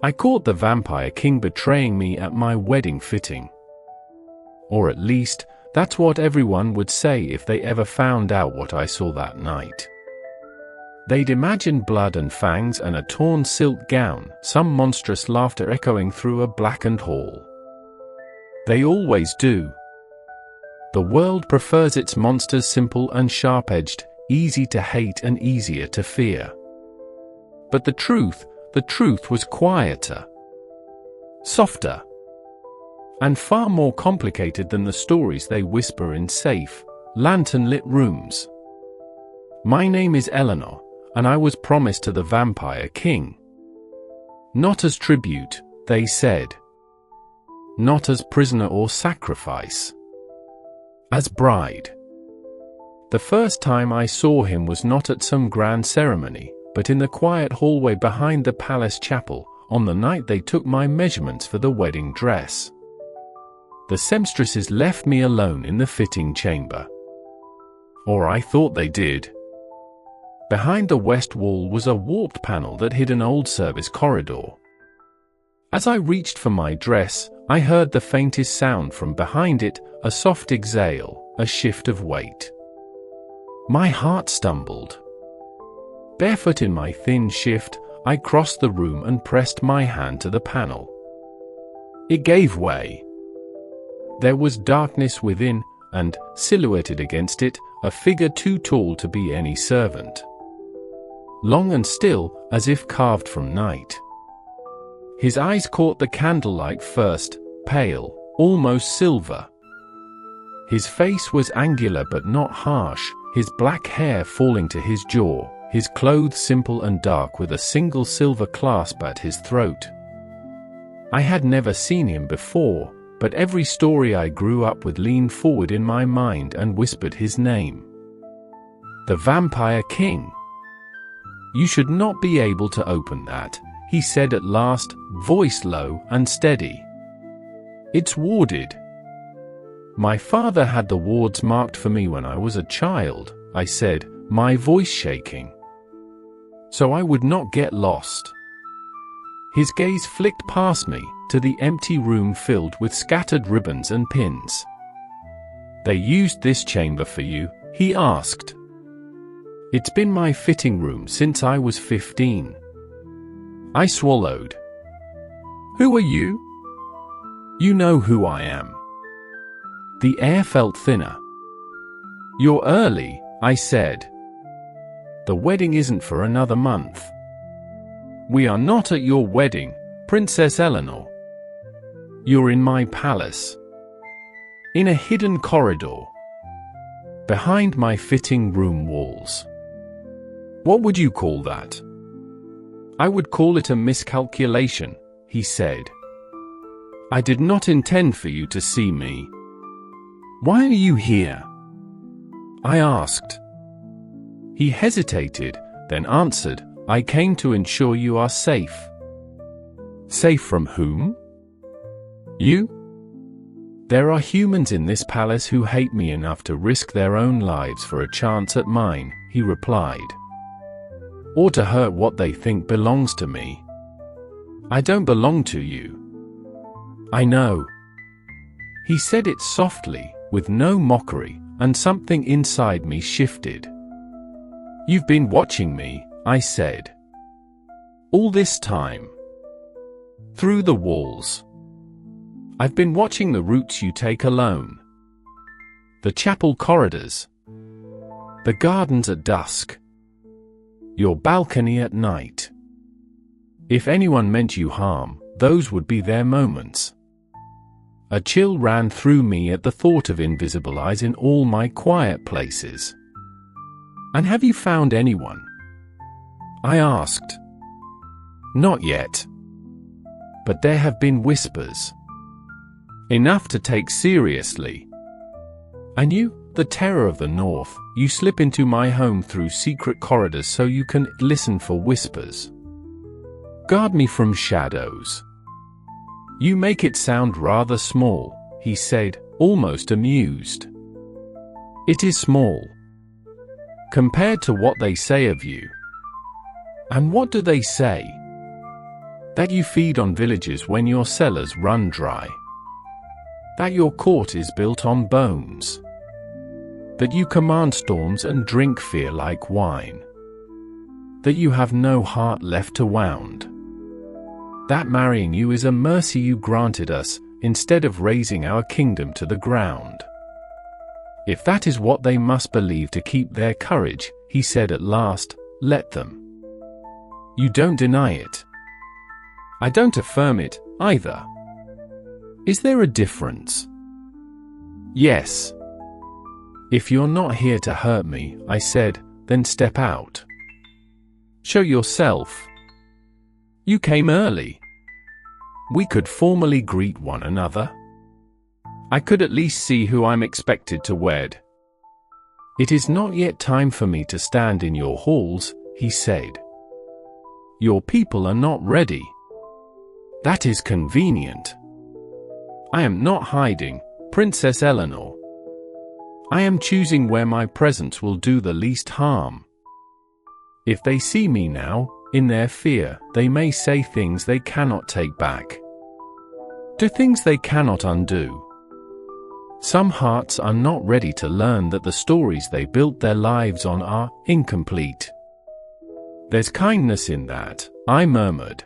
I caught the Vampire King betraying me at my wedding fitting. Or at least, that's what everyone would say if they ever found out what I saw that night. They'd imagine blood and fangs and a torn silk gown, some monstrous laughter echoing through a blackened hall. They always do. The world prefers its monsters simple and sharp-edged, easy to hate and easier to fear. But the truth was quieter, softer, and far more complicated than the stories they whisper in safe, lantern-lit rooms. My name is Eleanor, and I was promised to the Vampire King. Not as tribute, they said. Not as prisoner or sacrifice. As bride. The first time I saw him was not at some grand ceremony, but in the quiet hallway behind the palace chapel, on the night they took my measurements for the wedding dress. The seamstresses left me alone in the fitting chamber. Or I thought they did. Behind the west wall was a warped panel that hid an old service corridor. As I reached for my dress, I heard the faintest sound from behind it, a soft exhale, a shift of weight. My heart stumbled. Barefoot in my thin shift, I crossed the room and pressed my hand to the panel. It gave way. There was darkness within, and, silhouetted against it, a figure too tall to be any servant. Long and still, as if carved from night. His eyes caught the candlelight first, pale, almost silver. His face was angular but not harsh, his black hair falling to his jaw, his clothes simple and dark with a single silver clasp at his throat. I had never seen him before, but every story I grew up with leaned forward in my mind and whispered his name. The Vampire King. You should not be able to open that, he said at last, voice low and steady. It's warded. My father had the wards marked for me when I was a child, I said, my voice shaking. So I would not get lost. His gaze flicked past me, to the empty room filled with scattered ribbons and pins. They used this chamber for you, he asked. It's been my fitting room since I was 15. I swallowed. Who are you? You know who I am. The air felt thinner. You're early, I said. The wedding isn't for another month. We are not at your wedding, Princess Eleanor. You're in my palace. In a hidden corridor. Behind my fitting room walls. What would you call that? I would call it a miscalculation, he said. I did not intend for you to see me. Why are you here? I asked. He hesitated, then answered, I came to ensure you are safe. Safe from whom? You? There are humans in this palace who hate me enough to risk their own lives for a chance at mine, he replied. Or to hurt what they think belongs to me. I don't belong to you. I know. He said it softly, with no mockery, and something inside me shifted. You've been watching me, I said. All this time. Through the walls. I've been watching the routes you take alone. The chapel corridors. The gardens at dusk. Your balcony at night. If anyone meant you harm, those would be their moments. A chill ran through me at the thought of invisible eyes in all my quiet places. And have you found anyone? I asked. Not yet. But there have been whispers. Enough to take seriously. And you, the terror of the North, you slip into my home through secret corridors so you can listen for whispers. Guard me from shadows. You make it sound rather small, he said, almost amused. It is small. Compared to what they say of you. And what do they say? That you feed on villages when your cellars run dry. That your court is built on bones. That you command storms and drink fear like wine. That you have no heart left to wound. That marrying you is a mercy you granted us, instead of razing our kingdom to the ground. If that is what they must believe to keep their courage, he said at last, let them. You don't deny it. I don't affirm it, either. Is there a difference? Yes. If you're not here to hurt me, I said, then step out. Show yourself. You came early. We could formally greet one another. I could at least see who I'm expected to wed. It is not yet time for me to stand in your halls, he said. Your people are not ready. That is convenient. I am not hiding, Princess Eleanor. I am choosing where my presence will do the least harm. If they see me now, in their fear, they may say things they cannot take back. Do things they cannot undo. Some hearts are not ready to learn that the stories they built their lives on are incomplete. There's kindness in that, I murmured.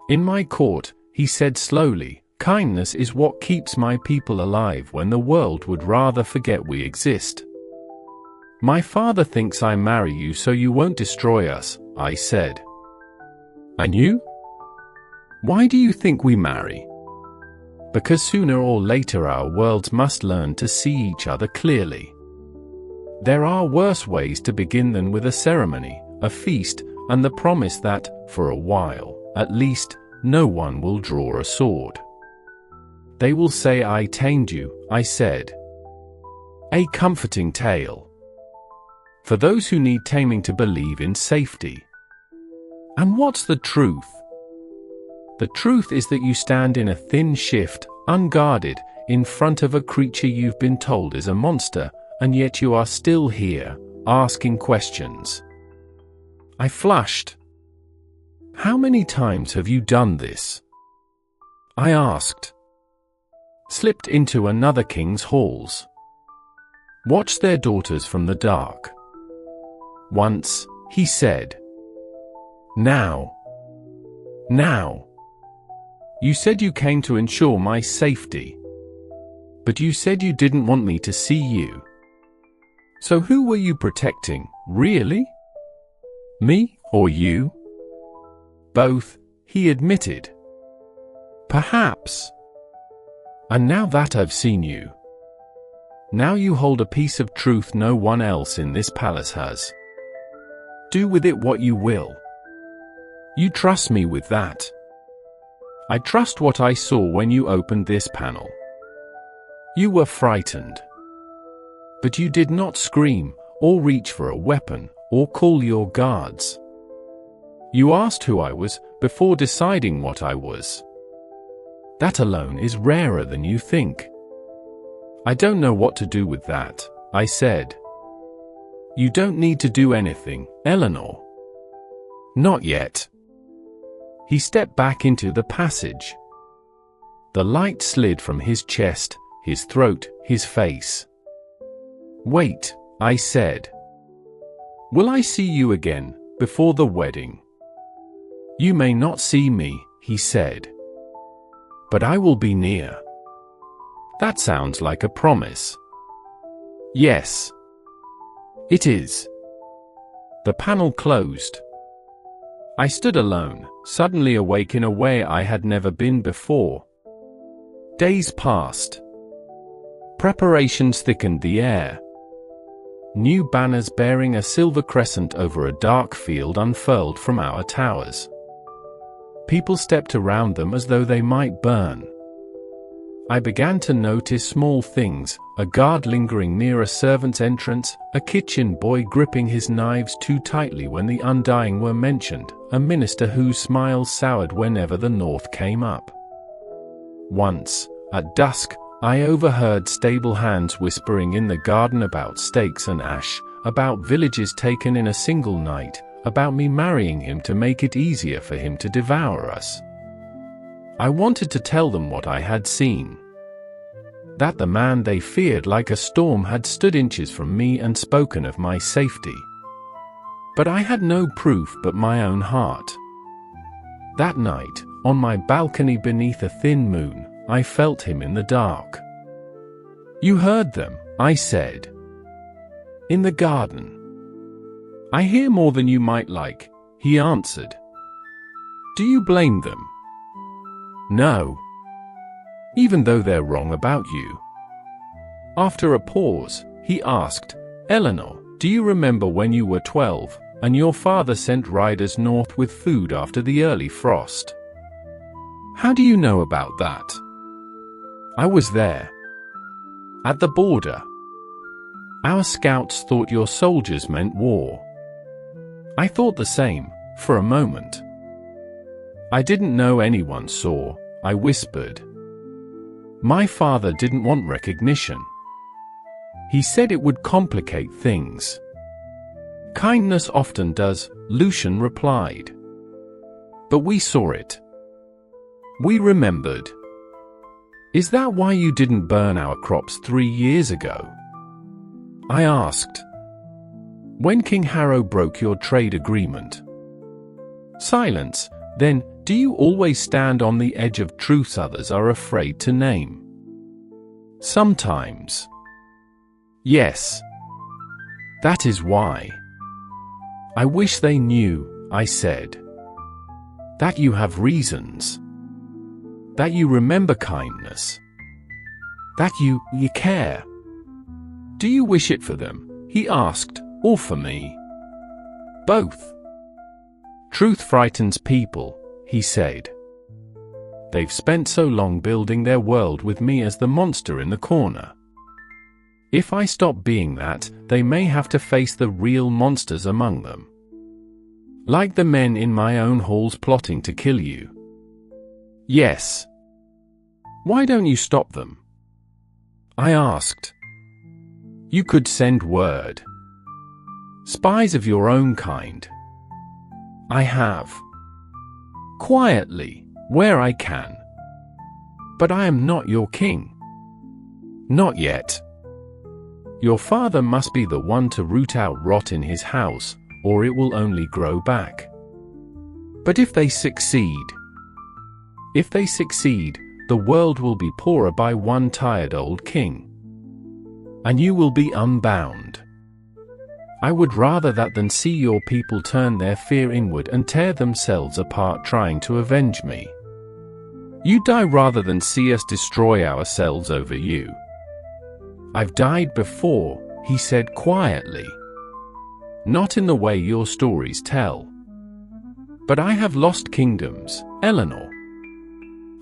In my court, he said slowly, kindness is what keeps my people alive when the world would rather forget we exist. My father thinks I marry you so you won't destroy us, I said. And you? Why do you think we marry? Because sooner or later our worlds must learn to see each other clearly. There are worse ways to begin than with a ceremony, a feast, and the promise that, for a while, at least, no one will draw a sword. They will say I tamed you, I said. A comforting tale. For those who need taming to believe in safety. And what's the truth? The truth is that you stand in a thin shift, unguarded, in front of a creature you've been told is a monster, and yet you are still here, asking questions. I flushed. How many times have you done this? I asked. Slipped into another king's halls. Watched their daughters from the dark. Once, he said. Now. You said you came to ensure my safety. But you said you didn't want me to see you. So who were you protecting, really? Me or you? Both, he admitted. Perhaps. And now that I've seen you. Now you hold a piece of truth no one else in this palace has. Do with it what you will. You trust me with that. I trust what I saw when you opened this panel. You were frightened. But you did not scream, or reach for a weapon, or call your guards. You asked who I was, before deciding what I was. That alone is rarer than you think. I don't know what to do with that, I said. You don't need to do anything, Eleanor. Not yet. He stepped back into the passage. The light slid from his chest, his throat, his face. Wait, I said. Will I see you again, before the wedding? You may not see me, he said. But I will be near. That sounds like a promise. Yes. It is. The panel closed. I stood alone, suddenly awake in a way I had never been before. Days passed. Preparations thickened the air. New banners bearing a silver crescent over a dark field unfurled from our towers. People stepped around them as though they might burn. I began to notice small things, a guard lingering near a servant's entrance, a kitchen boy gripping his knives too tightly when the undying were mentioned, a minister whose smile soured whenever the north came up. Once, at dusk, I overheard stable hands whispering in the garden about stakes and ash, about villages taken in a single night, about me marrying him to make it easier for him to devour us. I wanted to tell them what I had seen. That the man they feared like a storm had stood inches from me and spoken of my safety. But I had no proof but my own heart. That night, on my balcony beneath a thin moon, I felt him in the dark. "You heard them," I said. "In the garden." "I hear more than you might like," he answered. "Do you blame them?" "No. Even though they're wrong about you." After a pause, he asked, "Eleanor, do you remember when you were 12, and your father sent riders north with food after the early frost?" "How do you know about that?" "I was there. At the border. Our scouts thought your soldiers meant war." I thought the same, for a moment. "I didn't know anyone saw," I whispered. "My father didn't want recognition. He said it would complicate things." "Kindness often does," Lucian replied. "But we saw it. We remembered." "Is that why you didn't burn our crops 3 years ago?" I asked. "When King Harrow broke your trade agreement?" Silence. "Then, do you always stand on the edge of truths others are afraid to name?" "Sometimes." "Yes. That is why." "I wish they knew," I said. "That you have reasons. That you remember kindness. That you care." "Do you wish it for them?" he asked, "or for me?" "Both." "Truth frightens people," he said. "They've spent so long building their world with me as the monster in the corner. If I stop being that, they may have to face the real monsters among them. Like the men in my own halls plotting to kill you." "Yes." "Why don't you stop them?" I asked. "You could send word. Spies of your own kind." "I have. Quietly, where I can. But I am not your king." "Not yet. Your father must be the one to root out rot in his house, or it will only grow back. But if they succeed, the world will be poorer by one tired old king. And you will be unbound. I would rather that than see your people turn their fear inward and tear themselves apart trying to avenge me. You die rather than see us destroy ourselves over you." "I've died before," he said quietly. "Not in the way your stories tell. But I have lost kingdoms, Eleanor.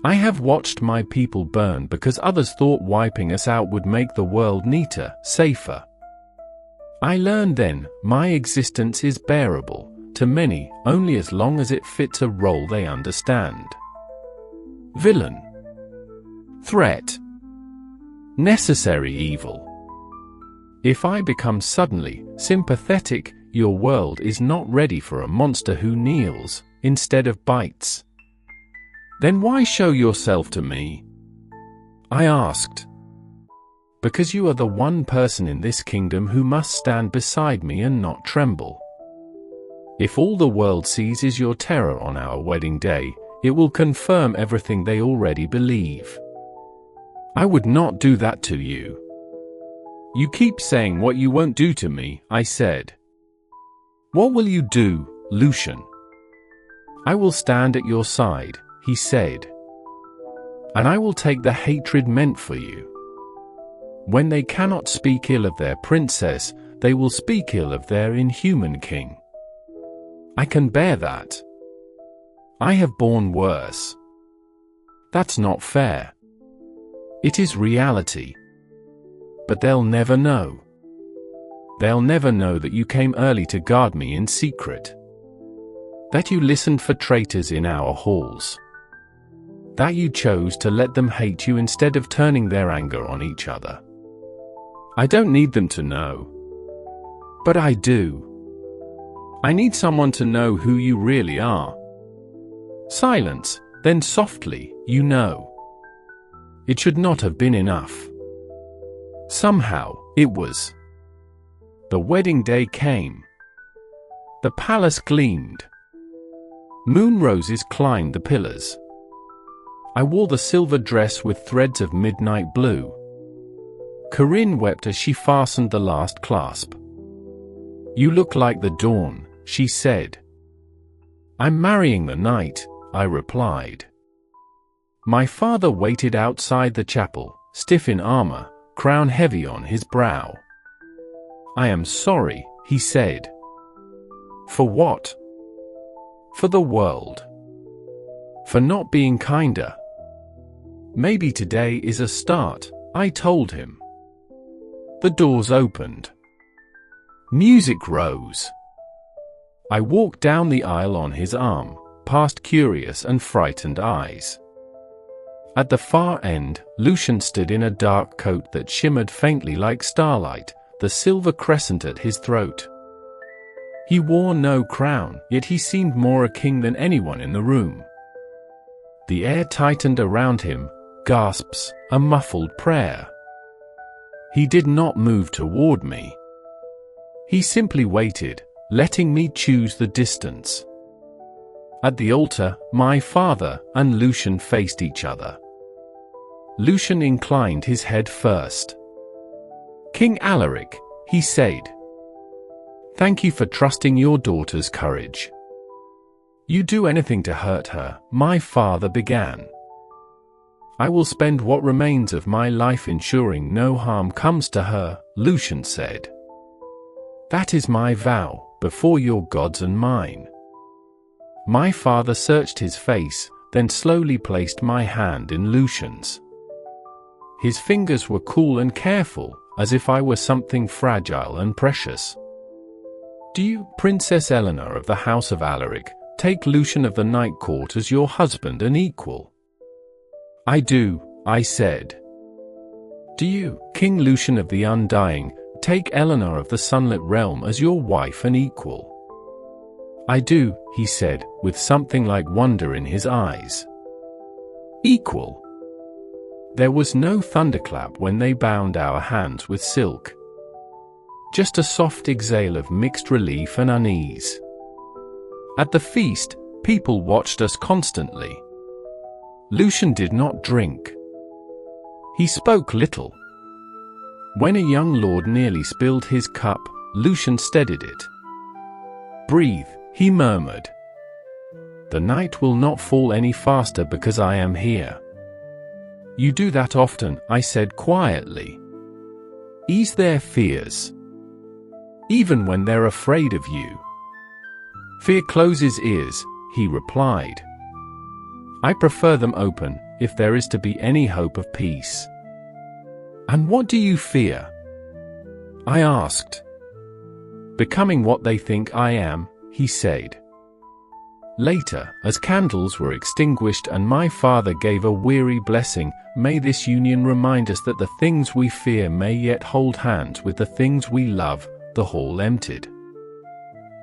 I have watched my people burn because others thought wiping us out would make the world neater, safer. I learned then, my existence is bearable, to many, only as long as it fits a role they understand. Villain. Threat. Necessary evil. If I become suddenly sympathetic, your world is not ready for a monster who kneels, instead of bites. Then why show yourself to me?" I asked. "Because you are the one person in this kingdom who must stand beside me and not tremble. If all the world sees is your terror on our wedding day, it will confirm everything they already believe. I would not do that to you." "You keep saying what you won't do to me," I said. "What will you do, Lucian?" "I will stand at your side," he said. "And I will take the hatred meant for you. When they cannot speak ill of their princess, they will speak ill of their inhuman king. I can bear that. I have borne worse. That's not fair. It is reality. But they'll never know. They'll never know that you came early to guard me in secret. That you listened for traitors in our halls. That you chose to let them hate you instead of turning their anger on each other. I don't need them to know. But I do. I need someone to know who you really are. Silence, then softly, you know. It should not have been enough. Somehow, it was. The wedding day came. The palace gleamed. Moon roses climbed the pillars. I wore the silver dress with threads of midnight blue. Corinne wept as she fastened the last clasp. You look like the dawn, she said. I'm marrying the night, I replied. My father waited outside the chapel, stiff in armor, crown heavy on his brow. I am sorry, he said. For what? For the world. For not being kinder. Maybe today is a start, I told him. The doors opened. Music rose. I walked down the aisle on his arm, past curious and frightened eyes. At the far end, Lucian stood in a dark coat that shimmered faintly like starlight, the silver crescent at his throat. He wore no crown, yet he seemed more a king than anyone in the room. The air tightened around him, gasps, a muffled prayer. He did not move toward me. He simply waited, letting me choose the distance. At the altar, my father and Lucian faced each other. Lucian inclined his head first. King Alaric, he said. Thank you for trusting your daughter's courage. You do anything to hurt her, my father began. I will spend what remains of my life ensuring no harm comes to her, Lucian said. That is my vow, before your gods and mine. My father searched his face, then slowly placed my hand in Lucian's. His fingers were cool and careful, as if I were something fragile and precious. Do you, Princess Eleanor of the House of Alaric, take Lucian of the Night Court as your husband and equal? I do, I said. Do you, King Lucian of the Undying, take Eleanor of the Sunlit Realm as your wife and equal? I do, he said, with something like wonder in his eyes. Equal. There was no thunderclap when they bound our hands with silk. Just a soft exhale of mixed relief and unease. At the feast, people watched us constantly. Lucian did not drink. He spoke little. When a young lord nearly spilled his cup, Lucian steadied it. Breathe, he murmured. The night will not fall any faster because I am here. You do that often, I said quietly. Ease their fears. Even when they're afraid of you. Fear closes ears, he replied. I prefer them open, if there is to be any hope of peace. And what do you fear? I asked. Becoming what they think I am, he said. Later, as candles were extinguished and my father gave a weary blessing, may this union remind us that the things we fear may yet hold hands with the things we love. The hall emptied.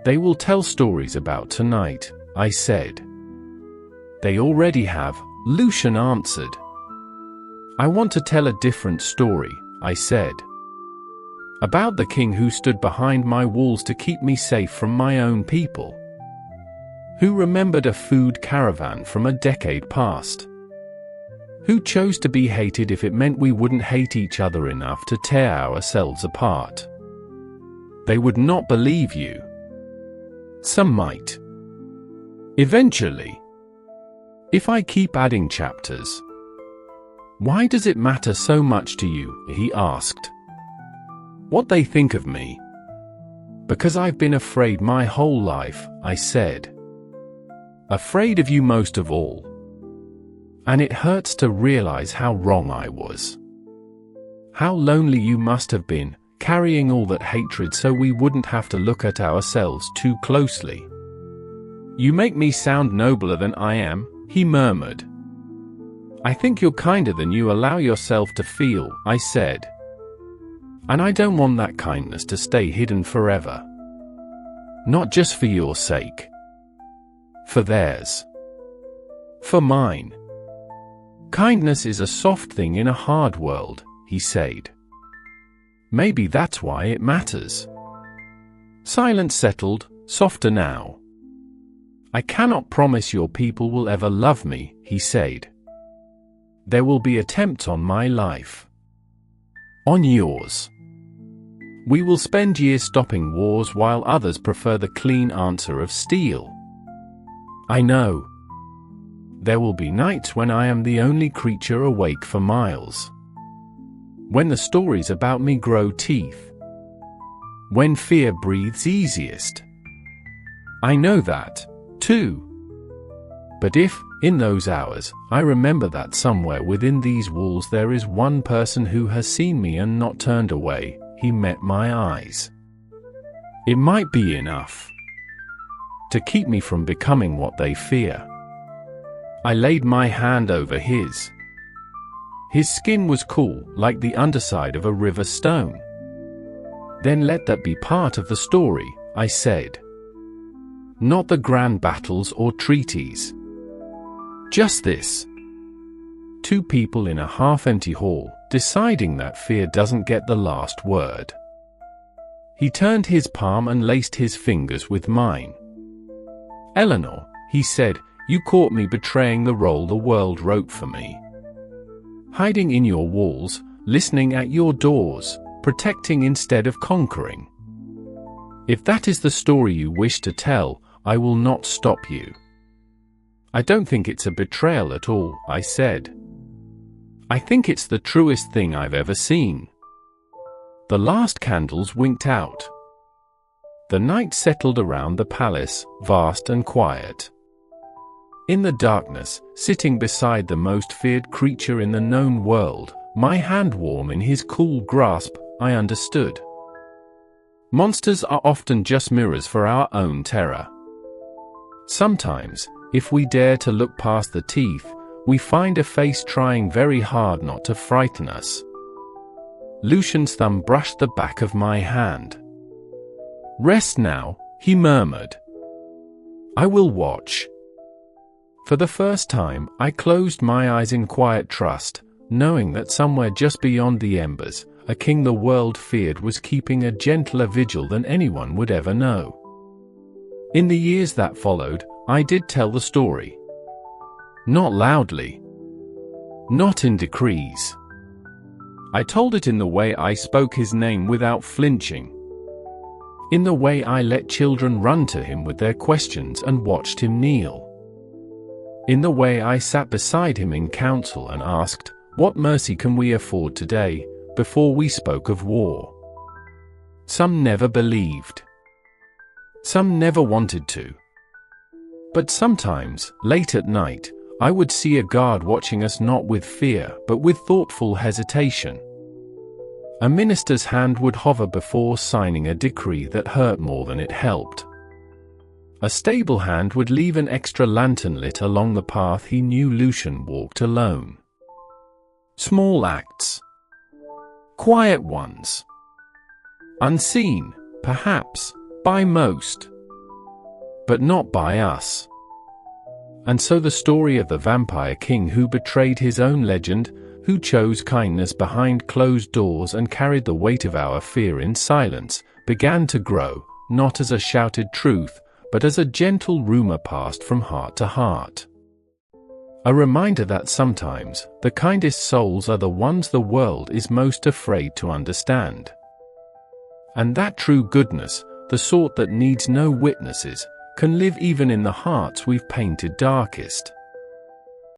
They will tell stories about tonight, I said. They already have, Lucian answered. I want to tell a different story, I said. About the king who stood behind my walls to keep me safe from my own people. Who remembered a food caravan from a decade past. Who chose to be hated if it meant we wouldn't hate each other enough to tear ourselves apart. They would not believe you. Some might. Eventually. If I keep adding chapters. Why does it matter so much to you? He asked. What they think of me. Because I've been afraid my whole life, I said. Afraid of you most of all. And it hurts to realize how wrong I was. How lonely you must have been, carrying all that hatred so we wouldn't have to look at ourselves too closely. You make me sound nobler than I am, he murmured. I think you're kinder than you allow yourself to feel, I said. And I don't want that kindness to stay hidden forever. Not just for your sake. For theirs. For mine. Kindness is a soft thing in a hard world, he said. Maybe that's why it matters. Silence settled, softer now. I cannot promise your people will ever love me, he said. There will be attempts on my life. On yours. We will spend years stopping wars while others prefer the clean answer of steel. I know. There will be nights when I am the only creature awake for miles. When the stories about me grow teeth. When fear breathes easiest. I know that, too. But if, in those hours, I remember that somewhere within these walls there is one person who has seen me and not turned away, he met my eyes. It might be enough to keep me from becoming what they fear. I laid my hand over his. His skin was cool, like the underside of a river stone. Then let that be part of the story, I said. Not the grand battles or treaties. Just this. Two people in a half-empty hall, deciding that fear doesn't get the last word. He turned his palm and laced his fingers with mine. Eleanor, he said, you caught me betraying the role the world wrote for me. Hiding in your walls, listening at your doors, protecting instead of conquering. If that is the story you wish to tell, I will not stop you. I don't think it's a betrayal at all, I said. I think it's the truest thing I've ever seen. The last candles winked out. The night settled around the palace, vast and quiet. In the darkness, sitting beside the most feared creature in the known world, my hand warm in his cool grasp, I understood. Monsters are often just mirrors for our own terror. Sometimes, if we dare to look past the teeth, we find a face trying very hard not to frighten us. Lucian's thumb brushed the back of my hand. Rest now, he murmured. I will watch. For the first time, I closed my eyes in quiet trust, knowing that somewhere just beyond the embers, a king the world feared was keeping a gentler vigil than anyone would ever know. In the years that followed, I did tell the story. Not loudly. Not in decrees. I told it in the way I spoke his name without flinching. In the way I let children run to him with their questions and watched him kneel. In the way I sat beside him in council and asked, what mercy can we afford today, before we spoke of war? Some never believed. Some never wanted to. But sometimes, late at night, I would see a guard watching us not with fear, but with thoughtful hesitation. A minister's hand would hover before signing a decree that hurt more than it helped. A stable hand would leave an extra lantern lit along the path he knew Lucian walked alone. Small acts. Quiet ones. Unseen, perhaps, by most. But not by us. And so the story of the vampire king who betrayed his own legend, who chose kindness behind closed doors and carried the weight of our fear in silence, began to grow, not as a shouted truth, but as a gentle rumor passed from heart to heart. A reminder that sometimes, the kindest souls are the ones the world is most afraid to understand. And that true goodness, the sort that needs no witnesses, can live even in the hearts we've painted darkest.